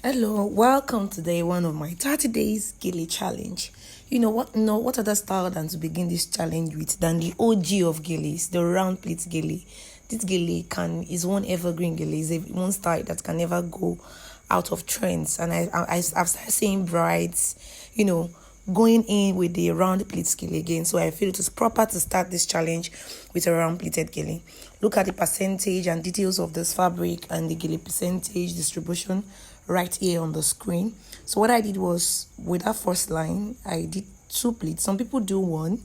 Hello, welcome to day one of my 30 days gele challenge. You know what? No, what other style than to begin this challenge with than the OG of geles, the round pleat gele. This gele is one evergreen gele. It's one style that can never go out of trends. And I've started seeing brides, going in with the round pleat gele again. So I feel it is proper to start this challenge with a round pleated gele. Look at the percentage and details of this fabric and the gele percentage distribution right here on the screen. So what I did was, with that first line, I did 2 pleats. Some people do 1,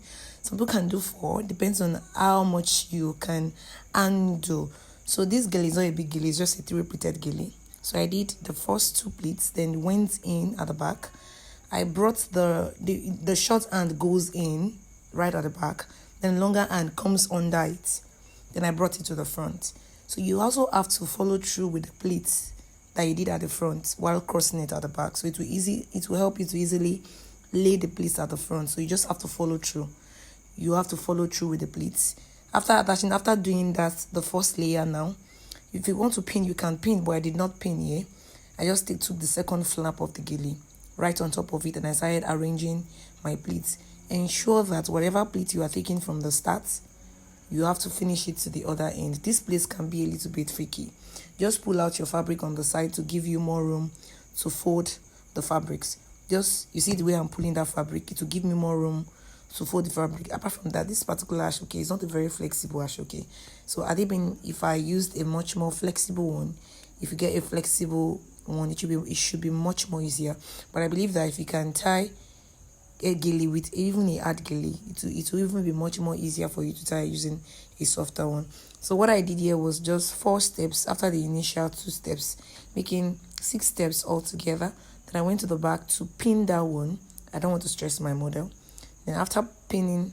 some people can do 4. Depends on how much you can undo. So this gele is not a big gele, it's just a 3 pleated gele. So I did the first 2 pleats, then went in at the back. I brought the short hand goes in right at the back, then longer hand comes under it. Then I brought it to the front. So you also have to follow through with the pleats that you did at the front while crossing it at the back. So it will help you to easily lay the pleats at the front. So you just have to follow through. You have to follow through with the pleats. After doing that, the first layer now, if you want to pin, you can pin, but I did not pin here. I just took the second flap of the gele right on top of it, and I started arranging my pleats. Ensure that whatever pleat you are taking from the start, you have to finish it to the other end. This place can be a little bit tricky. Just pull out your fabric on the side to give you more room to fold the fabrics. You see the way I'm pulling that fabric, it will give me more room to fold the fabric. Apart from that, this particular ashoke is not a very flexible ashoke. So if I used a much more flexible one, if you get a flexible one, it should be much more easier. But I believe that if you can tie a gele with even a hard gele, it will even be much more easier for you to tie using a softer one. So what I did here was just 4 steps after the initial 2 steps, making 6 steps altogether. Then I went to the back to pin that one. I don't want to stress my model. Then after pinning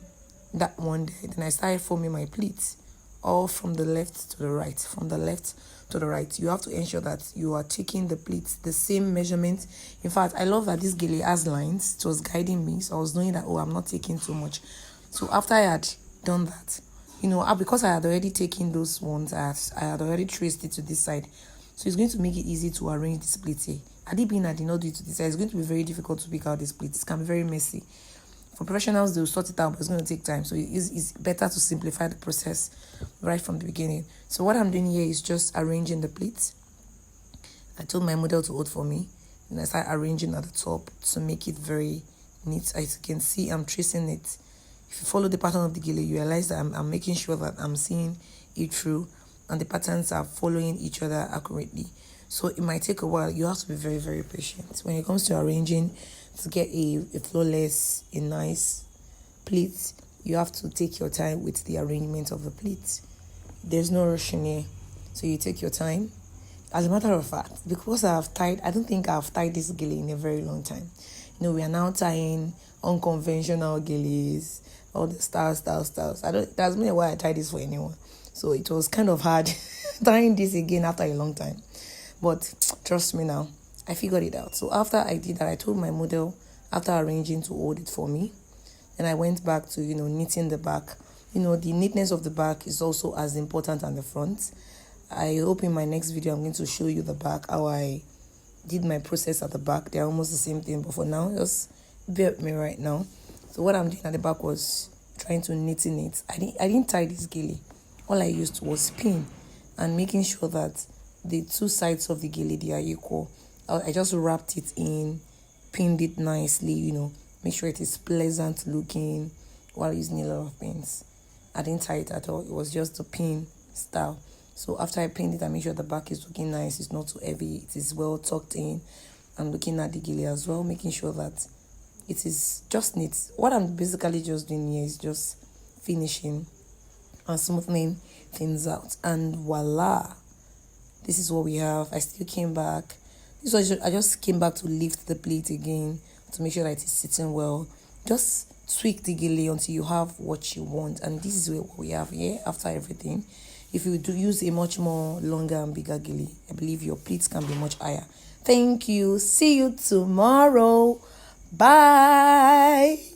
that one there, then I started forming my pleats, all from the left to the right. From the left to the right, you have to ensure that you are taking the pleats the same measurement. In fact, I love that this gele has lines. It was guiding me, so I was knowing that, I'm not taking too much. So after I had done that, because I had already taken those ones, I had already traced it to this side, so it's going to make it easy to arrange this pleat here. Had it been I did not do it to this side, it's going to be very difficult to pick out this pleat. It can be very messy. For professionals, they'll sort it out, but it's going to take time. So it's better to simplify the process right from the beginning. So what I'm doing here is just arranging the pleats. I told my model to hold for me, and I start arranging at the top to make it very neat. As you can see, I'm tracing it. If you follow the pattern of the gele, you realize that I'm making sure that I'm seeing it through, and the patterns are following each other accurately. So it might take a while. You have to be very, very patient when it comes to arranging to get a flawless, a nice pleat. You have to take your time with the arrangement of the pleat. There's no rushing here, so you take your time. As a matter of fact, because I don't think I've tied this gele in a very long time. We are now tying unconventional geles, all the styles. That's been a while I tied this for anyone, so it was kind of hard tying this again after a long time. But trust me now, I figured it out. So after I did that, I told my model, after arranging, to hold it for me. And I went back to, knitting the back. The neatness of the back is also as important as the front. I hope in my next video I'm going to show you the back, how I did my process at the back. They're almost the same thing, but for now, just bear with me right now. So what I'm doing at the back was trying to knitting it. I didn't tie this gele. All I used was pin and making sure that the 2 sides of the gele, they are equal. I just wrapped it in, pinned it nicely, make sure it is pleasant looking while using a lot of pins. I didn't tie it at all. It was just a pin style. So after I pinned it, I made sure the back is looking nice. It's not too heavy. It is well tucked in. I'm looking at the gele as well, making sure that it is just neat. What I'm basically just doing here is just finishing and smoothing things out. And voila! This is what we have. I still came back. I just came back to lift the pleat again to make sure that it is sitting well. Just tweak the gele until you have what you want. And this is what we have here after everything. If you do use a much more longer and bigger gele, I believe your pleats can be much higher. Thank you. See you tomorrow. Bye.